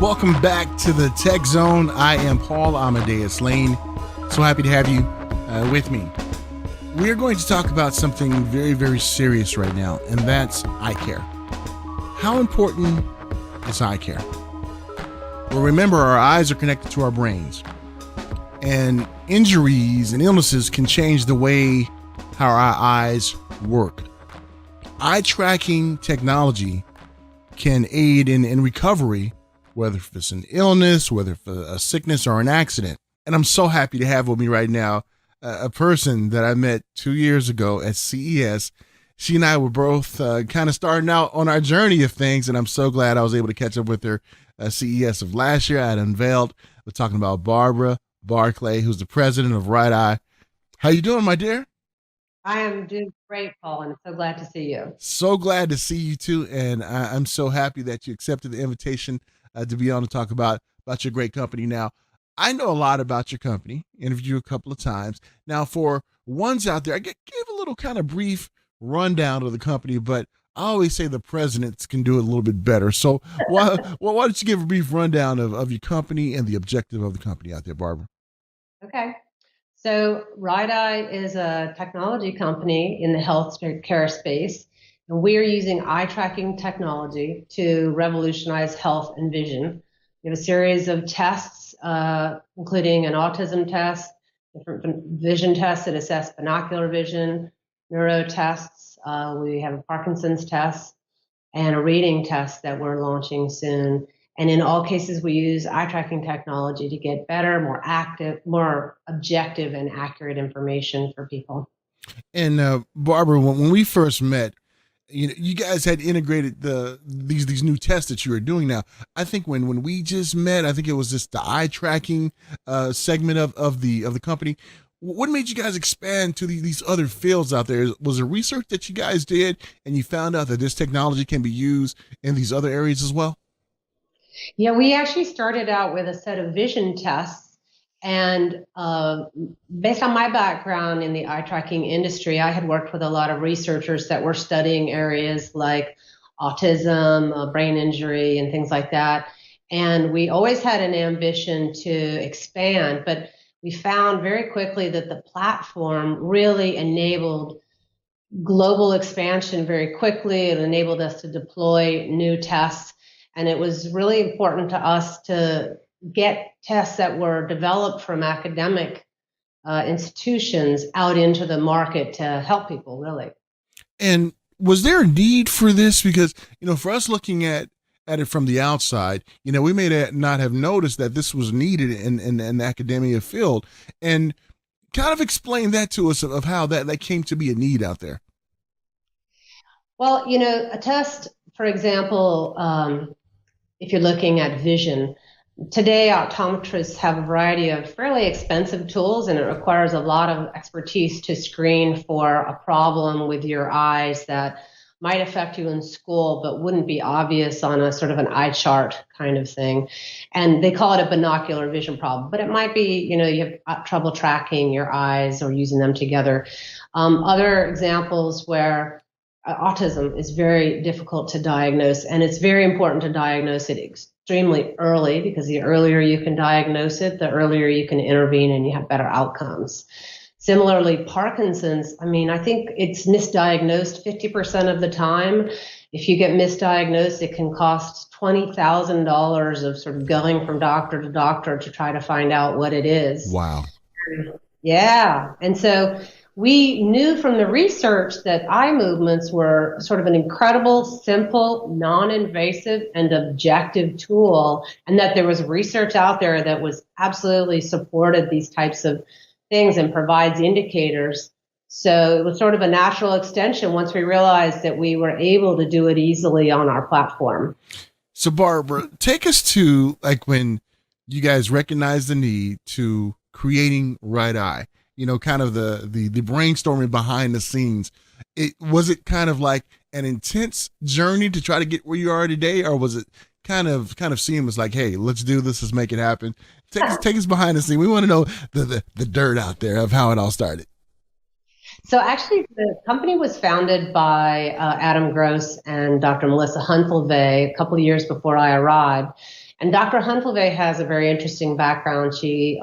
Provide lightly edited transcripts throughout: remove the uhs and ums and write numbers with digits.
Welcome back to the Tech Zone. I am Paul Amadeus Lane. So happy to have you with me. We are going to talk about something very, very serious right now, and that's eye care. How important is eye care? Well, remember, our eyes are connected to our brains, and injuries and illnesses can change the way how our eyes work. Eye tracking technology can aid in recovery, whether it's an illness, whether it's a sickness or an accident. And I'm so happy to have with me right now a person that I met 2 years ago at CES. She and I were both kind of starting out on our journey of things, and I'm so glad I was able to catch up with her CES of last year. I had unveiled. We're talking about Barbara Barclay, who's the president of Right Eye. How you doing, my dear? I am doing great, Paul, and I'm so glad to see you. So glad to see you too, and I'm so happy that you accepted the invitation to be on to talk about your great company. Now, I know a lot about your company, interviewed you a couple of times. Now, for ones out there, gave a little kind of brief rundown of the company, but I always say the presidents can do it a little bit better. So why don't you give a brief rundown of your company and the objective of the company out there, Barbara? Okay. So, Eye is a technology company in the health care space, and we are using eye tracking technology to revolutionize health and vision. We have a series of tests, including an autism test, different vision tests that assess binocular vision, neuro tests. We have a Parkinson's test and a reading test that we're launching soon. And in all cases, we use eye tracking technology to get better, more active, more objective and accurate information for people. And Barbara, when we first met, you guys had integrated these new tests that you were doing. Now, I think when we just met, I think it was just the eye tracking segment of the company. What made you guys expand to these other fields out there? Was it research that you guys did, and you found out that this technology can be used in these other areas as well? Yeah, we actually started out with a set of vision tests. And based on my background in the eye tracking industry, I had worked with a lot of researchers that were studying areas like autism, brain injury, and things like that. And we always had an ambition to expand, but we found very quickly that the platform really enabled global expansion very quickly. It enabled us to deploy new tests. And it was really important to us to get tests that were developed from academic institutions out into the market to help people, really. And was there a need for this? Because, for us looking at it from the outside, we may not have noticed that this was needed in an academia field. And kind of explain that to us of how that came to be a need out there. Well, a test, for example, if you're looking at vision, today optometrists have a variety of fairly expensive tools, and it requires a lot of expertise to screen for a problem with your eyes that might affect you in school but wouldn't be obvious on a sort of an eye chart kind of thing. And they call it a binocular vision problem, but it might be, you have trouble tracking your eyes or using them together. Other examples where autism is very difficult to diagnose, and it's very important to diagnose it extremely early, because the earlier you can diagnose it, the earlier you can intervene and you have better outcomes. Similarly, Parkinson's, I think it's misdiagnosed 50% of the time. If you get misdiagnosed, it can cost $20,000 of sort of going from doctor to doctor to try to find out what it is. Wow. Yeah. And so we knew from the research that eye movements were sort of an incredible, simple, non-invasive, and objective tool, and that there was research out there that was absolutely supported these types of things and provides indicators. So it was sort of a natural extension once we realized that we were able to do it easily on our platform. So Barbara, take us to when you guys recognized the need to creating Right Eye. Kind of the brainstorming behind the scenes. Was it kind of like an intense journey to try to get where you are today, or was it kind of seamless? Like, hey, let's do this, let's make it happen. Take us behind the scene. We want to know the dirt out there of how it all started. So actually, the company was founded by Adam Gross and Dr. Melissa Hunthelvey a couple of years before I arrived. And Dr. Huntlevé has a very interesting background. She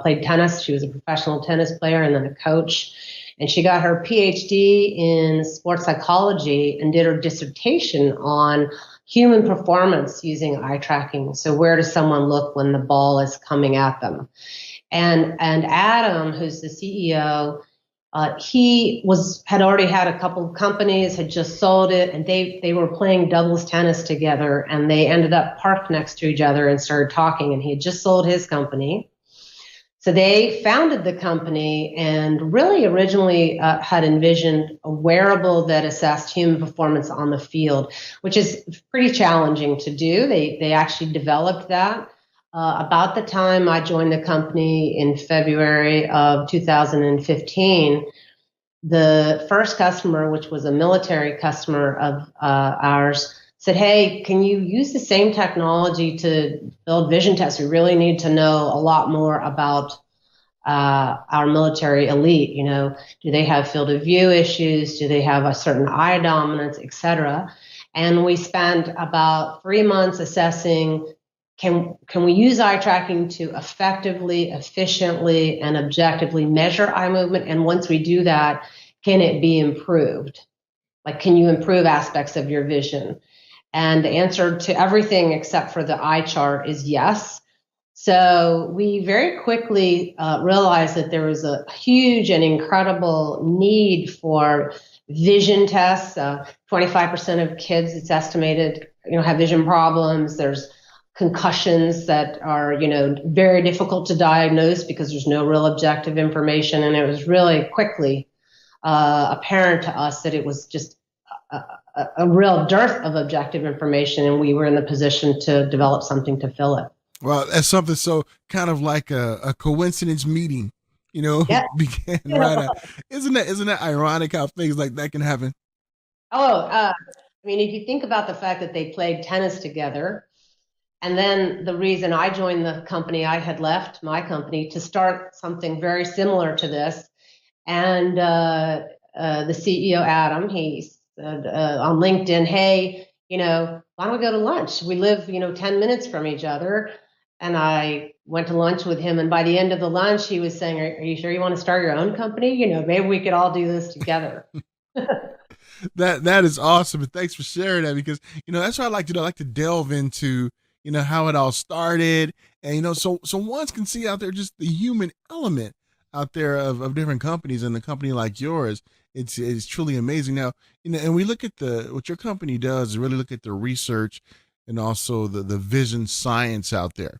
played tennis. She was a professional tennis player and then a coach. And she got her PhD in sports psychology and did her dissertation on human performance using eye tracking. So where does someone look when the ball is coming at them? And Adam, who's the CEO, he had already had a couple of companies, had just sold it, and they were playing doubles tennis together, and they ended up parked next to each other and started talking. And he had just sold his company. So they founded the company and really originally had envisioned a wearable that assessed human performance on the field, which is pretty challenging to do. They actually developed that. About the time I joined the company in February of 2015, the first customer, which was a military customer of ours, said, hey, can you use the same technology to build vision tests? We really need to know a lot more about our military elite. You know, do they have field of view issues? Do they have a certain eye dominance, et cetera? And we spent about 3 months assessing, can we use eye tracking to effectively, efficiently, and objectively measure eye movement? And once we do that, can it be improved? Like, can you improve aspects of your vision? And the answer to everything except for the eye chart is yes. So we very quickly realized that there was a huge and incredible need for vision tests. 25% of kids, it's estimated, have vision problems. There's concussions that are, very difficult to diagnose because there's no real objective information. And it was really quickly apparent to us that it was just a real dearth of objective information, and we were in the position to develop something to fill it. Well, that's something so kind of like a coincidence meeting, Yeah. began right out. Isn't that ironic how things like that can happen? If you think about the fact that they played tennis together, and then the reason I joined the company, I had left my company to start something very similar to this. And the CEO, Adam, he said on LinkedIn, hey, why don't we go to lunch? We live, 10 minutes from each other. And I went to lunch with him. And by the end of the lunch, he was saying, are you sure you want to start your own company? Maybe we could all do this together. That is awesome. And thanks for sharing that, because, that's what I like to do. I like to delve into, how it all started. And, so one can see out there just the human element out there of different companies, and a company like yours, it's truly amazing. Now, and we look at what your company does is really look at the research and also the vision science out there.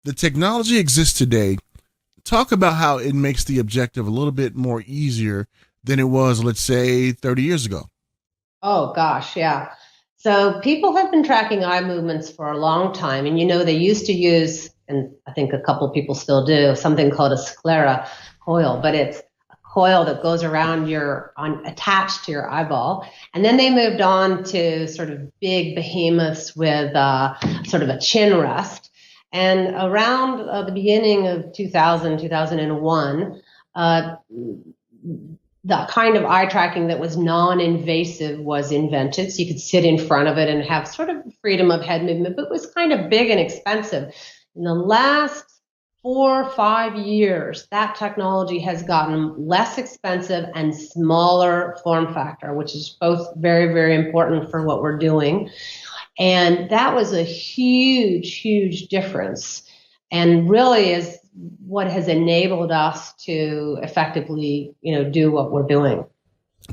The technology exists today. Talk about how it makes the objective a little bit more easier than it was, let's say, 30 years ago. Oh, gosh, yeah. So people have been tracking eye movements for a long time. And, they used to use, and I think a couple of people still do, something called a sclera coil, but it's a coil that goes around attached to your eyeball. And then they moved on to sort of big behemoths with sort of a chin rest. And around the beginning of 2001, the kind of eye tracking that was non-invasive was invented. So you could sit in front of it and have sort of freedom of head movement, but it was kind of big and expensive. In the last 4 or 5 years, that technology has gotten less expensive and smaller form factor, which is both very, very important for what we're doing. And that was a huge, huge difference, and really is what has enabled us to effectively, do what we're doing.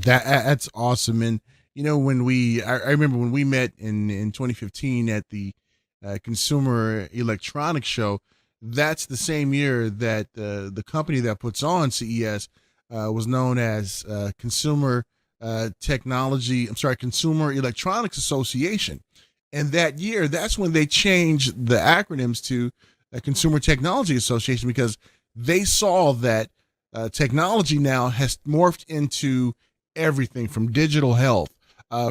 That's awesome. And, I remember when we met in 2015 at the Consumer Electronics Show. That's the same year that the company that puts on CES was known as Consumer Electronics Association. And that year, that's when they changed the acronyms to Consumer Technology Association, because they saw that technology now has morphed into everything from digital health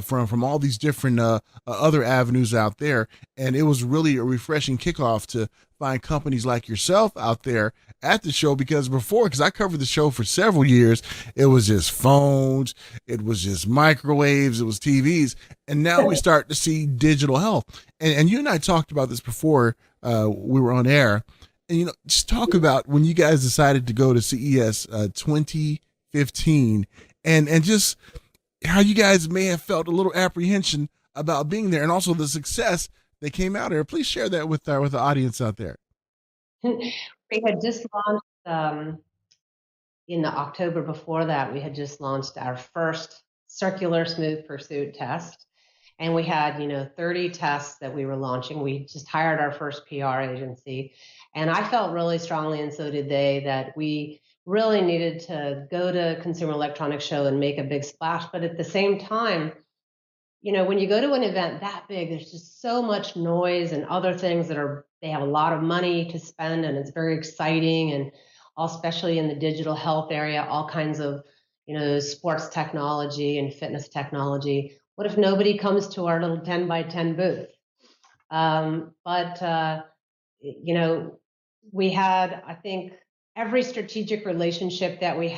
from all these different other avenues out there, and it was really a refreshing kickoff to find companies like yourself out there at the show. Because before, because I covered the show for several years, it was just phones, it was just microwaves, it was TVs, and now we start to see digital health. And you and I talked about this before we were on air. And just talk about when you guys decided to go to CES 2015, and just how you guys may have felt a little apprehension about being there, and also the success that came out there. Please share that with the audience out there. We had just launched in the October before that. We had just launched our first circular smooth pursuit test, and we had 30 tests that we were launching. We just hired our first PR agency, and I felt really strongly, and so did they, that we really needed to go to Consumer Electronics Show and make a big splash. But at the same time, when you go to an event that big, there's just so much noise and other things they have a lot of money to spend, and it's very exciting, and especially in the digital health area, all kinds of, sports technology and fitness technology. What if nobody comes to our little 10 by 10 booth? But we had, I think, every strategic relationship that we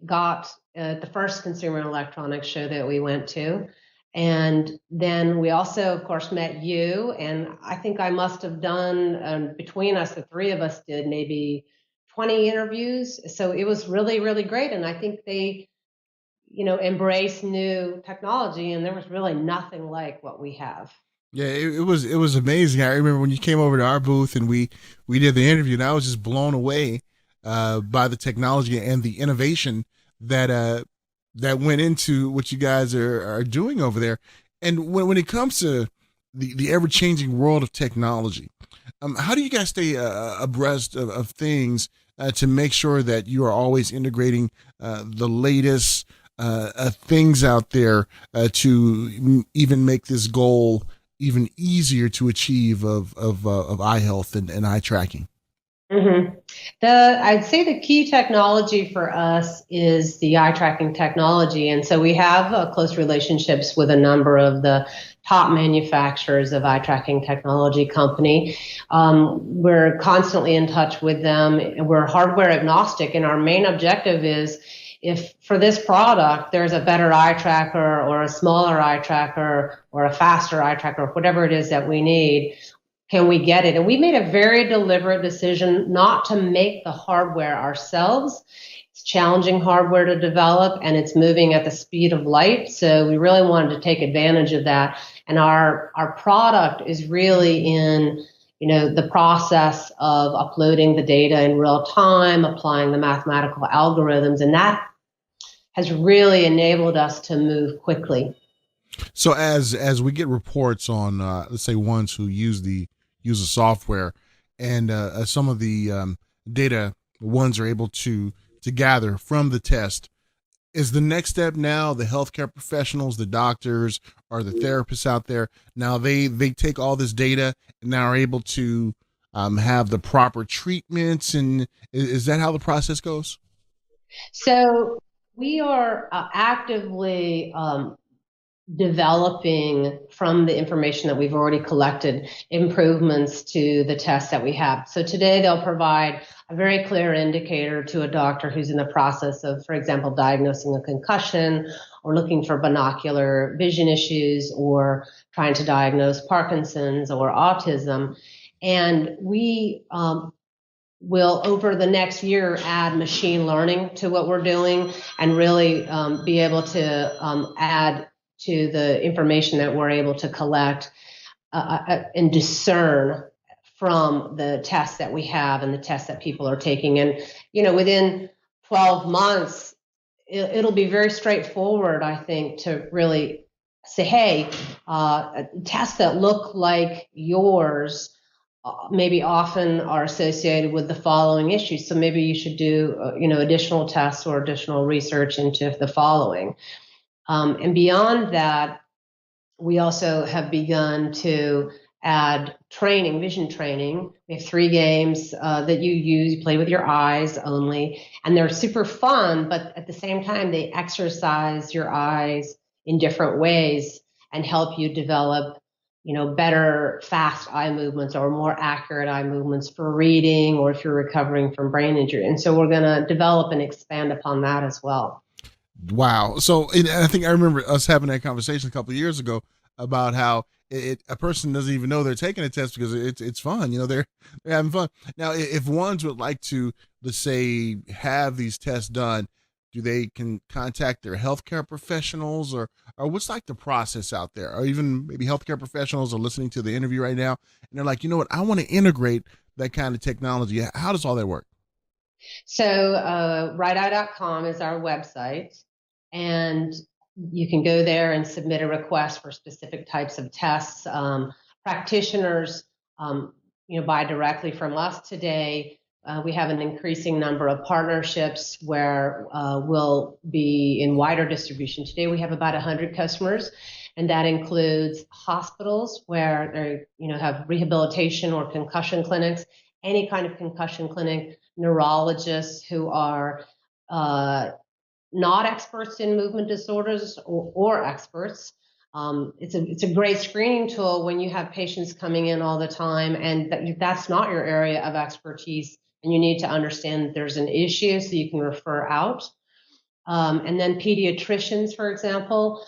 got at the first Consumer Electronics Show that we went to. And then we also, of course, met you. And I think I must have done, between us, the three of us did maybe 20 interviews. So it was really, really great. And I think they, embrace new technology, and there was really nothing like what we have. Yeah, it was amazing. I remember when you came over to our booth and we did the interview, and I was just blown away by the technology and the innovation that went into what you guys are doing over there. And when it comes to the ever changing world of technology, how do you guys stay abreast of things to make sure that you are always integrating the latest things out there to even make this goal even easier to achieve of eye health and eye tracking? Mm-hmm. I'd say the key technology for us is the eye tracking technology. And so we have close relationships with a number of the top manufacturers of eye tracking technology company. We're constantly in touch with them. We're hardware agnostic, and our main objective is, if for this product there's a better eye tracker or a smaller eye tracker or a faster eye tracker, whatever it is that we need, can we get it? And we made a very deliberate decision not to make the hardware ourselves. It's challenging hardware to develop, and it's moving at the speed of light. So we really wanted to take advantage of that. And our product is really in the process of uploading the data in real time, applying the mathematical algorithms, and that has really enabled us to move quickly. So as we get reports on let's say ones who use the software, and some of the data ones are able to gather from the test, is the next step now the healthcare professionals, the doctors, or the therapists out there, now they take all this data and now are able to have the proper treatments? And is that how the process goes? So we are actively developing, from the information that we've already collected, improvements to the tests that we have. So today they'll provide a very clear indicator to a doctor who's in the process of, for example, diagnosing a concussion, or looking for binocular vision issues, or trying to diagnose Parkinson's or autism. And we will, over the next year, add machine learning to what we're doing, and really be able to add to the information that we're able to collect and discern from the tests that we have and the tests that people are taking. And, within 12 months, it'll be very straightforward, I think, to really say, hey, tests that look like yours maybe often are associated with the following issues. So maybe you should do, additional tests or additional research into the following. And beyond that, we also have begun to add training, vision training. We have 3 games that you play with your eyes only, and they're super fun, but at the same time, they exercise your eyes in different ways and help you develop, better fast eye movements or more accurate eye movements for reading, or if you're recovering from brain injury. And so we're going to develop and expand upon that as well. Wow. So I think I remember us having that conversation a couple of years ago about how a person doesn't even know they're taking a test because it's fun. They're having fun. Now, if ones would like to, let's say, have these tests done, do they can contact their healthcare professionals, or what's like the process out there, or even maybe healthcare professionals are listening to the interview right now and they're like, you know what, I want to integrate that kind of technology. How does all that work? So righteye.com is our website, and you can go there and submit a request for specific types of tests. Practitioners, buy directly from us today. We have an increasing number of partnerships where we'll be in wider distribution. Today we have about 100 customers, and that includes hospitals where they have rehabilitation or concussion clinics, any kind of concussion clinic, neurologists who are not experts in movement disorders or experts. It's a great screening tool when you have patients coming in all the time and that's not your area of expertise, and you need to understand that there's an issue so you can refer out. And then pediatricians, for example,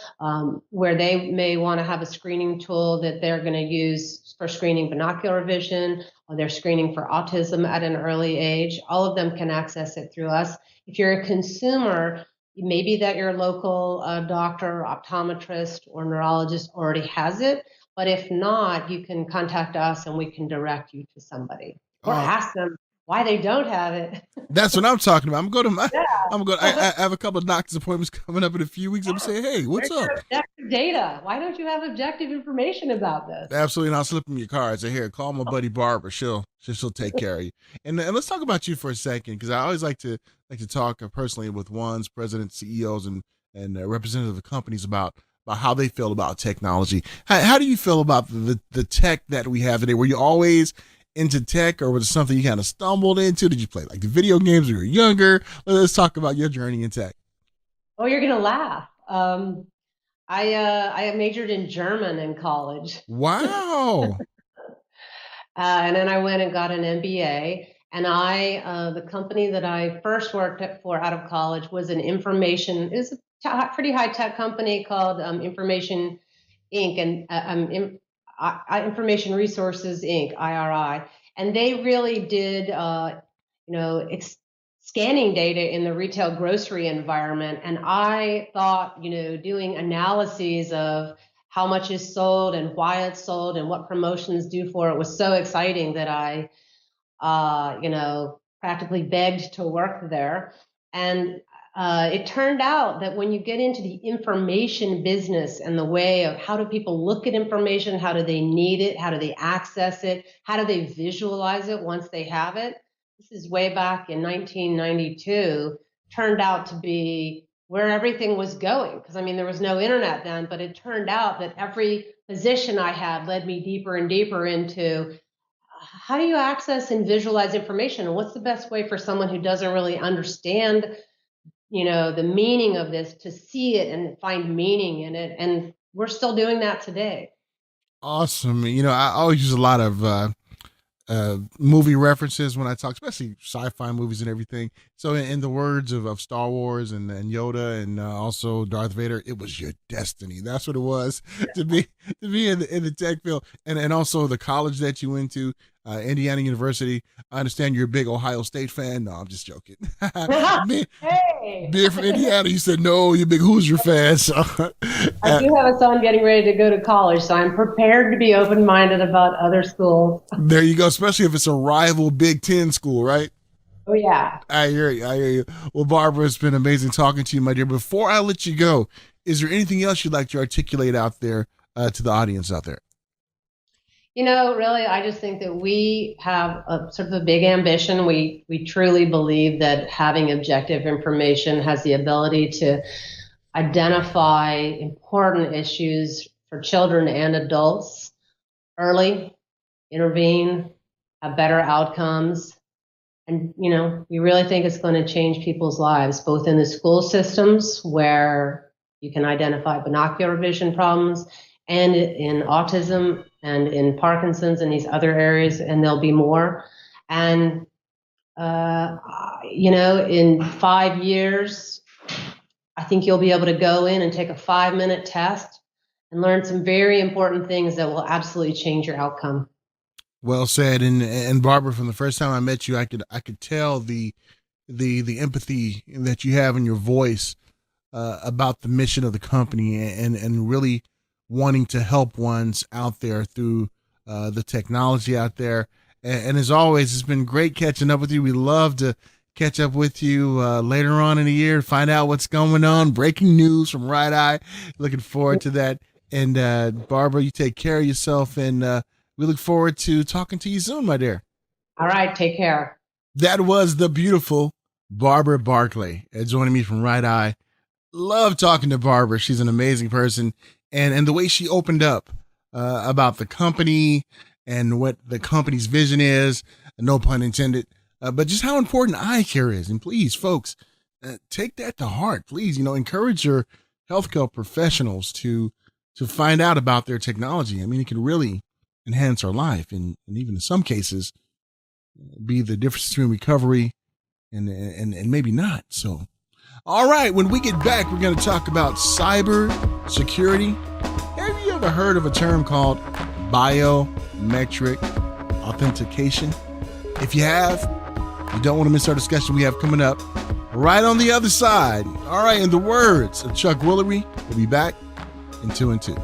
where they may want to have a screening tool that they're going to use for screening binocular vision, or they're screening for autism at an early age. All of them can access it through us. If you're a consumer, maybe that your local doctor, optometrist, or neurologist already has it. But if not, you can contact us and we can direct you to somebody or ask them why they don't have it. That's what I'm talking about. Yeah. I have a couple of doctor's appointments coming up in a few weeks. I'm saying, hey, what's Where's up? your objective data? Why don't you have objective information about this? Absolutely, and I'll slip them your cards. Say, here, call my buddy Barbara. She'll take care of you. And let's talk about you for a second, because I always like to talk personally with ones, presidents, CEOs, and representatives of companies about how they feel about technology. How do you feel about the tech that we have today? Were you always into tech, or was it something you kind of stumbled into? Did you play like the video games when you were younger? Let's talk about your journey in tech. Oh, you're gonna laugh. I majored in German in college, Wow. and then I went and got an MBA. And the company that I first worked for out of college was an information. It was a pretty high tech company called Information Inc. and Information Resources Inc. (IRI), and they really did, scanning data in the retail grocery environment. And I thought, doing analyses of how much is sold and why it's sold and what promotions do for it was so exciting that I, practically begged to work there. And it turned out that when you get into the information business and the way of how do people look at information, how do they need it, how do they access it, how do they visualize it once they have it, this is way back in 1992, turned out to be where everything was going. Because, there was no internet then, but it turned out that every position I had led me deeper and deeper into how do you access and visualize information, and what's the best way for someone who doesn't really understand the meaning of this to see it and find meaning in it. And we're still doing that today. Awesome. I always use a lot of movie references when I talk, especially sci-fi movies and everything. So in the words of Star Wars and Yoda and also Darth Vader, it was your destiny. That's what it was to be in the tech field, and also the college that you went to, Indiana University. I understand you're a big Ohio State fan. No, I'm just joking. Being from Indiana, you said no, you're a big Hoosier fan. So I do have a son getting ready to go to college, so I'm prepared to be open-minded about other schools. There you go, especially if it's a rival Big Ten school, right? Oh, yeah. I hear you. Well, Barbara, it's been amazing talking to you, my dear. Before I let you go, is there anything else you'd like to articulate out there to the audience out there? Really, I just think that we have a sort of a big ambition. We truly believe that having objective information has the ability to identify important issues for children and adults early, intervene, have better outcomes. And, we really think it's going to change people's lives, both in the school systems where, You can identify binocular vision problems and in autism and in Parkinson's and these other areas, and there'll be more. And, in 5 years, I think you'll be able to go in and take a 5-minute test and learn some very important things that will absolutely change your outcome. Well said. And Barbara, from the first time I met you, I could tell the empathy that you have in your voice about the mission of the company, and really wanting to help ones out there through the technology out there. And as always, it's been great catching up with you. We love to catch up with you later on in the year, find out what's going on. Breaking news from Right Eye. Looking forward to that. And Barbara, you take care of yourself, and we look forward to talking to you soon, my dear. All right, take care. That was the beautiful Barbara Barclay joining me from Right Eye. Love talking to Barbara. She's an amazing person. And the way she opened up about the company and what the company's vision is, no pun intended, but just how important eye care is. And please, folks, take that to heart. Please, encourage your healthcare professionals to find out about their technology. I mean, it can really enhance our life, and even in some cases be the difference between recovery and maybe not. So, all right, when we get back, we're going to talk about cyber security. Have you ever heard of a term called biometric authentication? If you have, you don't want to miss our discussion we have coming up right on the other side. All right, in the words of Chuck Woolery, we'll be back in 2 and 2.